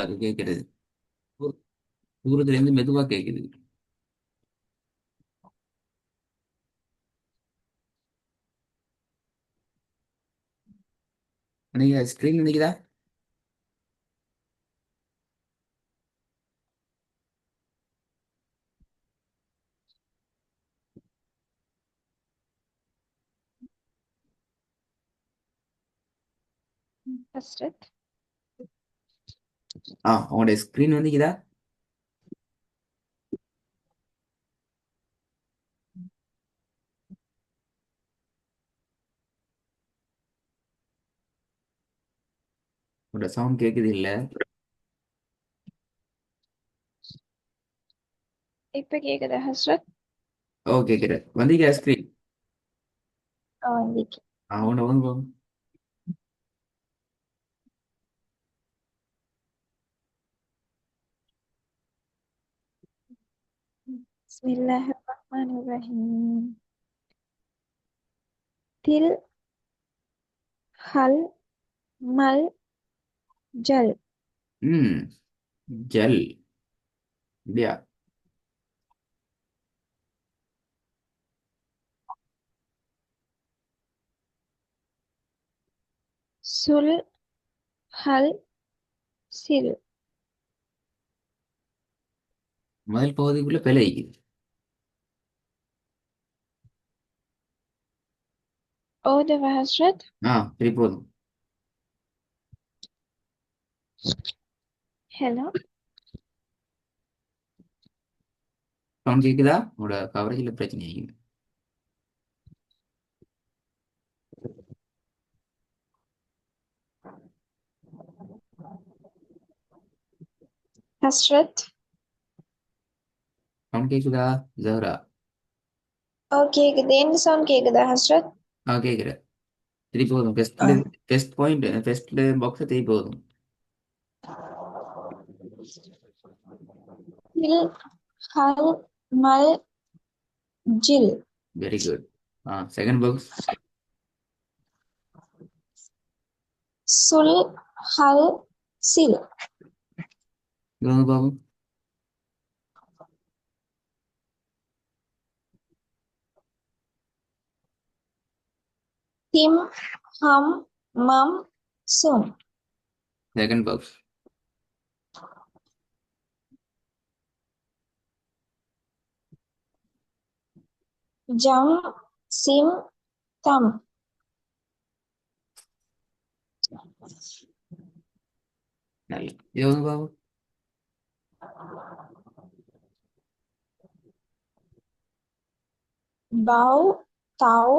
அது கேட்கறது. தூரத்துல இருந்து மெதுவா கேக்குது. நீங்க ஸ்கிரீன் நினைக்குதா? ஹஸ்ரத். உங்களுடைய ஸ்கிரீன் வந்துக்குதா? உங்களோட சவுண்ட் கேக்குது இல்ல? இப்ப கேக்குதா ஹஸ்ரத்? கேக்குற வந்தீங்க ஸ்கிரீன். வந்துச்சு. உன்னை வந்து பிஸ்மில்லாஹிர்ரஹ்மானிர்ரஹீம். தில் ஹல் மல் ஜல். ம் ஜல். இல்லையா? சுல் ஹல் சில். முதல் பகுதிக்குள்ள பிழை. ஓதுவா ஹஸ்ரத்? சரி போதும். ஹலோ சவுண்ட் கேக்குதா? உங்களோட கவரேஜ்ல பிரச்சனை ஆகிக்குது. ஹஸ்ரத். சவுண்ட் கேக்குதா ஜஹரா? கேக்குது. எந்த சவுண்ட் கேக்குதா ஹஸ்ரத்? கேக்குற. சரி போதும். ஆ. டெஸ்ட் பாயிண்ட் டெஸ்ட் பாக்ஸ் சரி போதும். தில் ஹல் மல் ஜில். Very good. Second box. சுல் ஹல் சில். இது வந்து பாப்போம். திம் ஹம் மம் சும். Second box. ஜம் சிம் தம். நல்ல. இது வந்து பாப்போம். பவ் தவ்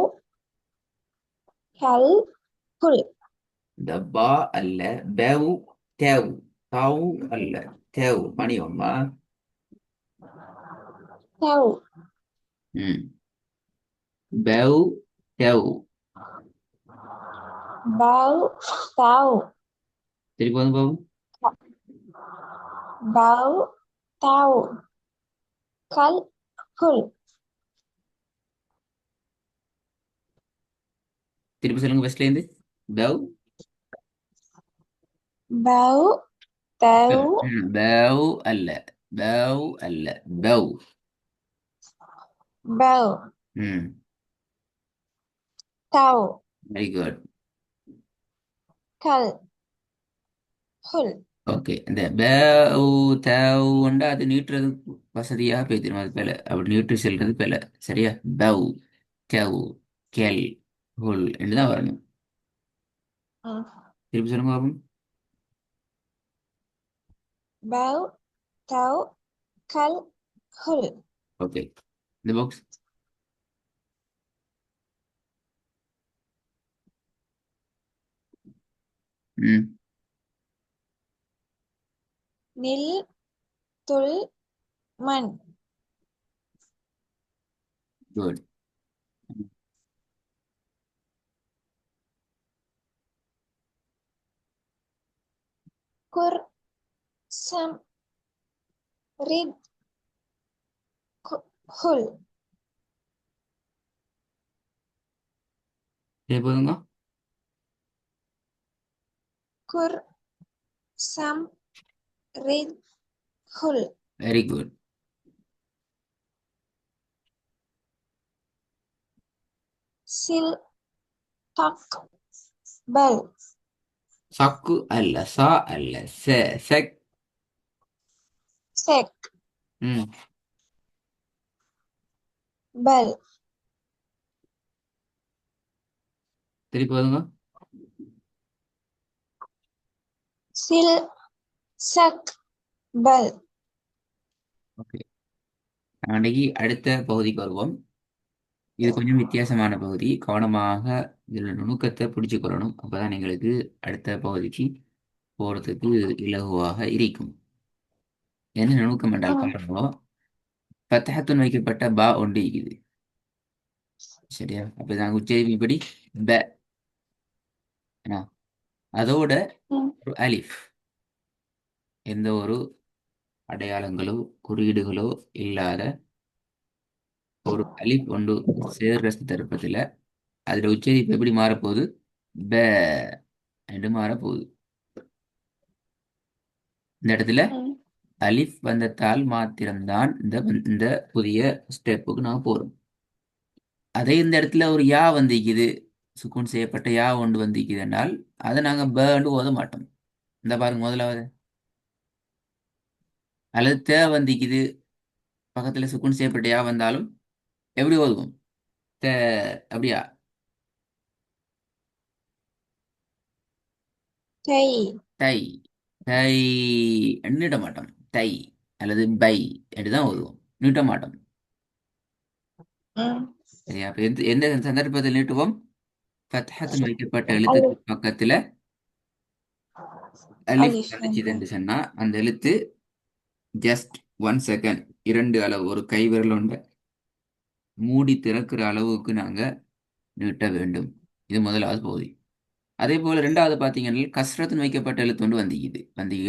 ஹல் குல். இந்த பா அல்ல, பெவ் தேவ். தவ் அல்ல, தேவ் மணியம்மா. தவ். ம் பெவ் தேவ். பவ் தவ். திருப்பி வந்து பாப்போம். பவ் தவ் கல் குல். திருப்பி சொல்லுங்க ஃபர்ஸ்ட்ல இருந்து. பெவ். பவ் தவ் பெவ் அல்ல, பெவ் அல்ல, பெவ். பவ் ம் தவ் வெரி குட். கல் குல். ஓகே. இந்த பேவ் தேவுண்டா அது நீட்டுறது வசதியா பேத்திரும். அது பேல அப்படி நீட்டு செல்றது பேல. சரியா? பெவ் தேவ் கெல் ஹுல் என்றுதான் வரணும். திருப்பி சொல்லுங்க பாப்போம். பவ் தவ் கல் குல். ஓகே. இந்த பாக்ஸ். ம் நில் துல் மன். குட். குர் சம் ரித் குல். சரி போதுங்க. குர் சம் ரிகுல். Very good. சில் தக் பெல். சக்கு அல்ல, சா அல்ல, செ, செக். செக் ம். பெல். திருப்பி போதுங்க. சில் சக் பெல். ஓகே, அன்னைக்கு அடுத்த பகுதிக்கு வருவோம். இது கொஞ்சம் வித்தியாசமான பகுதி. கவனமாக இதில் நுணுக்கத்தை பிடிச்சுக்கொள்ளணும். அப்பதான் எங்களுக்கு அடுத்த பகுதிக்கு போறதுக்கு இலகுவாக இருக்கும். என்ன நுணுக்கம் என்றால் ம், பாருங்க, ஃபத்ஹத்துன் வைக்கப்பட்ட பா ஒன்று இருக்குது. சரியா? அப்ப நாங்கள் உச்சரிப்படி ப, என்ன? அதோட ம், ஒரு அலிஃப், எந்த ஒரு அடையாளங்களோ குறியீடுகளோ இல்லாத ஒரு அலிஃப் ஒன்று சேர்ற சந்தர்ப்பத்தில் அதோட உச்சரிப்பு எப்படி மாறப்போகுது? ப என்று மாறப்போகுது. இந்த இடத்துல ம், அலிஃப் வந்ததால் மாத்திரம்தான் இந்த புதிய ஸ்டெப்புக்கு நான் போறோம். அதே இந்த இடத்துல ஒரு யா வந்திக்குது, சுக்கூன் செய்யப்பட்ட யா ஒன்று வந்திக்குது என்றால் அதை நாங்க பன்னு ஓத மாட்டோம். இந்த பாருங்க முதலாவது. அல்லது தே வந்திக்குது, பக்கத்துல சுக்கூன் செய்யப்பட்ட யா வந்தாலும் எப்படி ஓதுவோம்? தே, அப்படியா? தை. தை, தை நீட்ட மாட்டோம். தை அல்லது பை அப்படிதான் ஓதுவோம், நீட்ட மாட்டோம். ம், சரியா? அப்ப எந்த எந்த சந்தர்ப்பத்தில் நீட்டுவோம்? ஃபத்ஹத்துன் வைக்கப்பட்ட எழுத்துக்கு அலிஃப். பக்கத்துல அலிஃப் அலிஃப் வந்துச்சுது வந்து. என்று சொன்னா அந்த எழுத்து ஜஸ்ட் 1 செகண்ட், இரண்டு அளவு, ஒரு கை விரல் ஒன்றை மூடி திறக்கிற அளவுக்கு நாங்க நீட்ட வேண்டும். இது முதலாவது பகுதி. அதே போல ரெண்டாவது பாத்தீங்கன்னா கஸ்ரத்துன்னு வைக்கப்பட்ட எழுத்து ஒன்று வந்திக்குது.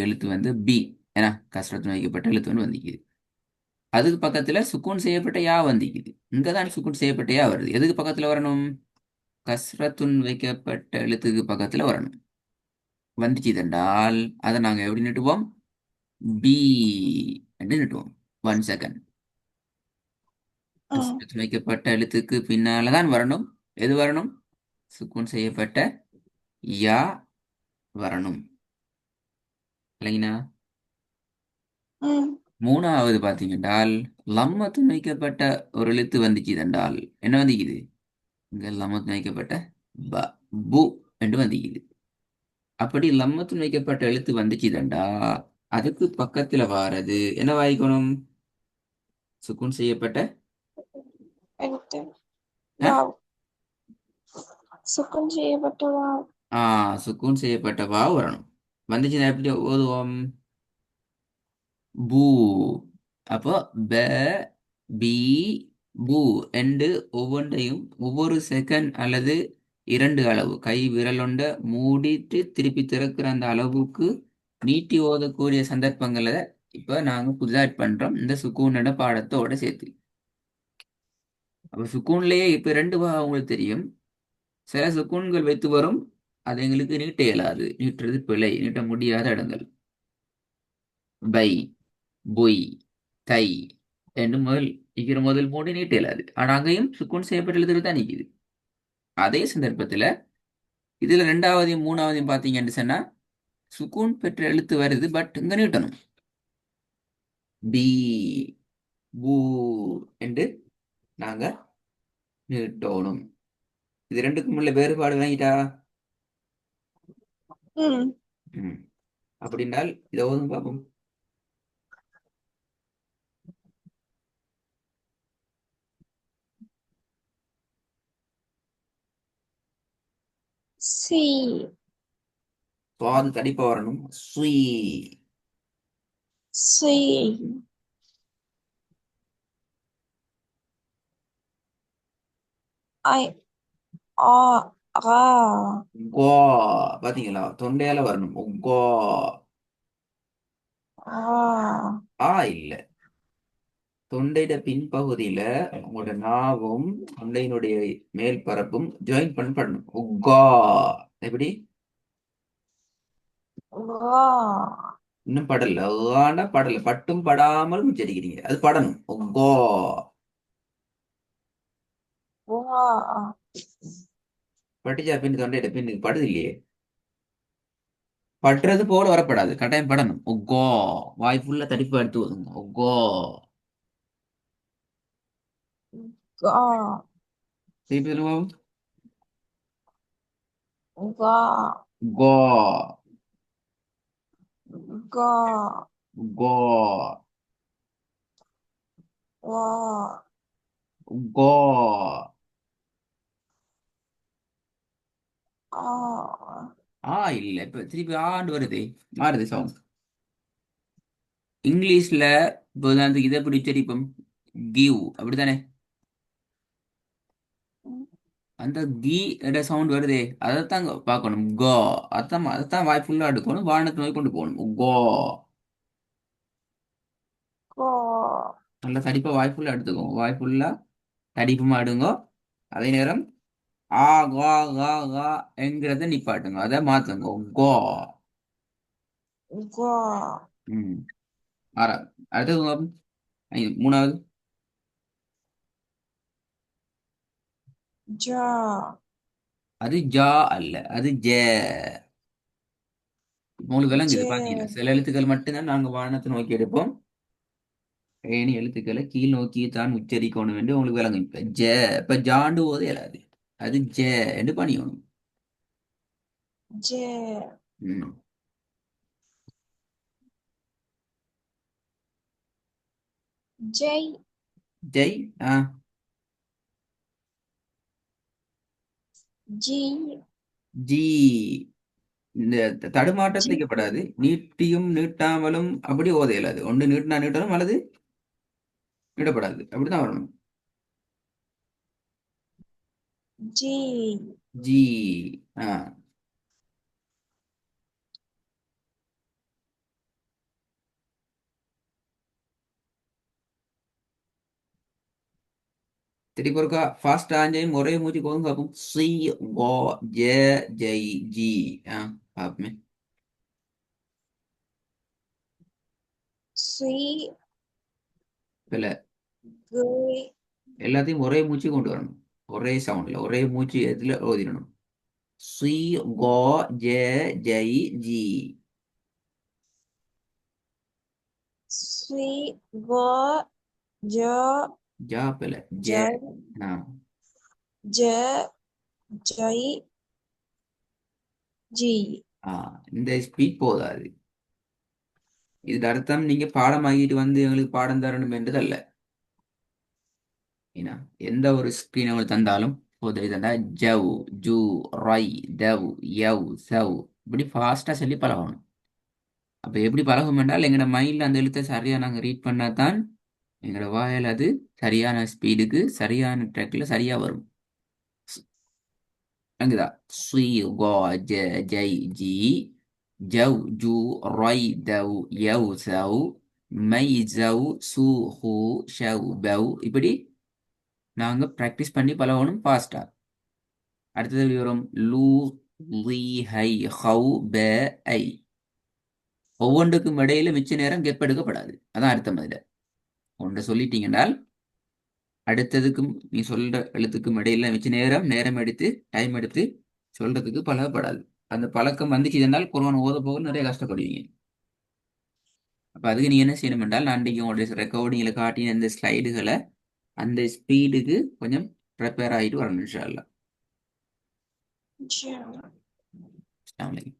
எழுத்து வந்து பி, ஏன்னா கஸ்ரத்துன்னு வைக்கப்பட்ட எழுத்து ஒன்று வந்திக்குது. அதுக்கு பக்கத்துல சுக்கூன் செய்யப்பட்ட யா வந்திக்குது. இங்கதான் சுக்கூன் செய்யப்பட்ட யா வருது. எதுக்கு பக்கத்துல வரணும்? கஸ்ரத்துன் வைக்கப்பட்ட எழுத்துக்கு பக்கத்துல வரணும். வந்துச்சு என்றால் அதை நாங்க எப்படி நீட்டுவோம்? பி என்று நீட்டுவோம். 1 செகண்ட். ம், கஸ்ரத் வைக்கப்பட்ட எழுத்துக்கு பின்னாலதான் வரணும். எது வரணும்? சுக்கூன் செய்யப்பட்ட யா வரணும். இல்லைங்களா? ம், மூணாவது பாத்தீங்கன்றால் லம்மத்துன் வைக்கப்பட்ட ஒரு எழுத்து வந்துச்சு என்றால் என்ன வந்திக்குது? இங்க லம்மத்துன் வைக்கப்பட்ட ப, பு என்று வந்திக்குது. அப்படி லம்மத்துன் வைக்கப்பட்ட எழுத்து வந்துச்சு தண்டா அதுக்கு பக்கத்துல வாரது என்ன வாய்க்கணும்? சுக்கூன் செய்யப்பட்ட எடுத்து அஹ்? வாவ். சுக்குன் செய்யப்பட்ட வாவ். ஆ, சுக்கூன் செய்யப்பட்ட வா வரணும். வந்துச்சுன்னா எப்படி ஓதுவோம்? பூ. அப்போ ப, பி, பூ என்று ஒவ்வொன்றையும் ஒவ்வொரு செகண்ட் அல்லது இரண்டு அளவு கை விரலொண்ட மூடிட்டு திருப்பி திறக்கிற அந்த அளவுக்கு நீட்டி ஓதக்கூடிய சந்தர்ப்பங்களை இப்ப நாங்க புதுசா ஆட் பண்றோம் இந்த சுக்கூனோட பாடத்தோட சேர்த்து. அப்ப சுக்கூன்லயே இப்ப ரெண்டு வகை உங்களுக்கு தெரியும். சில சுக்கூன்கள் வைத்து வரும், அது எங்களுக்கு நீட்ட இயலாது, நீட்டுறது பிழை, நீட்ட முடியாத இடங்கள். பை, பொய், தை என்று முதல் மூடி நீட்ட இயலாது. ஆனா அங்கேயும் சுக்கூன் செய்யப்பட்ட எழுத்துக்கள் தான் நிக்குது. அதே சந்தர்ப்பத்துல இதுல ரெண்டாவதையும் மூணாவதையும் பாத்தீங்கன்னு சொன்னா சுக்கூன் பெற்ற எழுத்து வருது, பட் இங்க நீட்டணும். பி, பூ என்று நாங்க நீட்டணும். இது ரெண்டுக்கும் உள்ள வேறுபாடு வாங்கிட்டா. ம். ம். அப்படின்னால் இதை ஓதும் பார்ப்போம். சி. சுவாது தடிப்பா வரணும். சுய். சி. ஐ. ஆ. ஆ. கோ. பாத்தீங்களா, தொண்டையால வரணும். கோ. ஆ. ஆ இல்ல, தொண்டையிட பின்பகுதியில உங்களோட நாவும் தொண்டையினுடைய மேல் பரப்பும் ஜாயின் பண்ணணும். உக்கா. எப்படி? வா. இன்னும் படல. ஆனா படல. பட்டும் படாமலும் உச்சரிக்கிறீங்க. அது படணும். ஒக்கோ. வா. பட்டுச்சா பின்னு தொண்டையிட்ட பின்னுக்கு படுது இல்லையே. பட்டுறது போல வரப்படாது. கட்டாயம் படணும். ஒக்கோ. வாய் ஃபுல்லா தடிப்பு எடுத்து ஒதுங்க. ஒக்கோ. கா. திருப்பி சொல்லுவோம். கா. கோ. கா. கோ. வா. கோ. ஆ. ஆ இல்ல. இப்ப திருப்பி ஆண்டு வருது. மாறுது சவுண்ட். இங்கிலீஷ்ல இப்போ உதாரணத்துக்கு இதை எப்படி உச்சரிப்போம்? கிவ் அப்படித்தானே? அந்த கீ என்ற சவுண்ட் வருதே, அதைத்தான் பார்க்கணும். கோ. அதைத்தான் வாய் ஃபுல்லா எடுக்கணும். வானத்தை நோய் கொண்டு போகணும். கோ. கா. நல்லா தடிப்பா வாய் ஃபுல்லா எடுத்துக்கோங்க. வாய் ஃபுல்லா தடிப்புமா எடுங்கோ. அதே நேரம் ஆ கா கா கா என்கிறத நிப்பாட்டுங்க. அதை மாத்துங்க. கோ. கா. ம். ஆறாவது. அடுத்தது மூணாவது. ஜா. அது ஜா அல்ல, அது ஜே. உங்களுக்கு விளங்குது ஜே. பாத்தீங்கன்னா, சில எழுத்துக்கள் மட்டும்தான் நாங்க வானத்தை நோக்கி எடுப்போம். ஏனி எழுத்துக்களை கீழ் நோக்கி தான் உச்சரிக்கணும் என்று உங்களுக்கு விளங்கும். இப்ப ஜ. இப்ப ஜாண்டு போது இயலாது. அது ஜ என்று பணியணும். ஜே. ம். ஜெய். ஜெய். ஆ. ஜி. ஜி. இந்த ஜி. தடுமாற்றத்தில் வைக்கப்படாது. நீட்டியும் நீட்டாமலும் அப்படி ஓத இயலாது. ஒன்று நீட்டினா நீட்டணும், அல்லது நீட்டப்படாது. அப்படிதான் வரணும். ஜி. ஜி. ஆ. திருப்பி ஒருக்கா ஃபாஸ்ட் ஆஞ்சையும் ஒரே மூச்சு போதும் பார்ப்போம். சி. ஓ. ஜே. ஜெய். ஜி. ஆ. பார்ப்போமே. சி. இல்ல. கே. எல்லாத்தையும் ஒரே மூச்சு கொண்டு வரணும். ஒரே சவுண்ட்ல ஒரே மூச்சு இதுல ஓதிடணும். சி. கோ. ஜே. ஜெய். ஜி. சி. கோ. ஜோ. ஜா பில. ஜே. ஜய். ஆ. ஜே. ஜய். ஜி. ஆ. இந்த ஸ்பீட் போதாது. இதுக்கு அர்த்தம் நீங்க பாடமாகிட்டு வந்து எங்களுக்கு பாடம் தரணும் என்றது அல்ல. ஏன்னா எந்த ஒரு ஸ்கிரீன் உங்களுக்கு தந்தாலும் உதவி தந்தா ஜவ், ஜூ, ரை, தவ், யவ், சவ் இப்படி ஃபாஸ்டா சொல்லி பழகணும். அப்ப எப்படி பழகும் என்றால் எங்களோட மைண்ட்ல அந்த எழுத்தை சரியா நாங்க ரீட் பண்ணாதான் எங்களோட வாயால் அது சரியான ஸ்பீடுக்கு சரியான ட்ராக்ல சரியா வரும். அங்குதா ஸ்ரீ கோ ஜ ஜெய் ஜி ஜவ் ஜூ ரை தவ் யவ் சவ் மை ஜவ் சு ஹூ ஷவ் பவ் இப்படி நாங்க பிராக்டிஸ் பண்ணி பழகணும் ஃபாஸ்டா. அடுத்தது எப்படி வரும்? லூ, லீ, ஹை, ஹவ், ப, ஐ. ஒவ்வொன்றுக்கும் இடையில மிச்ச நேரம் கெப் எடுக்கப்படாது. அதான் அர்த்தம் அதுல. ஒன்றை சொல்லிட்டீங்கன்னால் அடுத்ததுக்கும் நீ சொல்ற எழுத்துக்கும் இடையில மிச்ச நேரம் நேரம் எடுத்து டைம் எடுத்து சொல்றதுக்கு பழகப்படாது. அந்த பழக்கம் வந்துச்சு என்றால் குரான் ஓத போக நிறைய கஷ்டப்படுவீங்க. அப்ப அதுக்கு நீ என்ன செய்யணும் என்றால் நான் அன்றைக்கு உங்களுடைய ரெக்கார்டிங்ல காட்டின அந்த ஸ்லைடுகளை அந்த ஸ்பீடுக்கு கொஞ்சம் ப்ரிப்பேர் ஆகிட்டு வரணும் இன்ஷா அல்லாஹ். ஜோ. அஸ்ஸலாமு அலைக்கும்.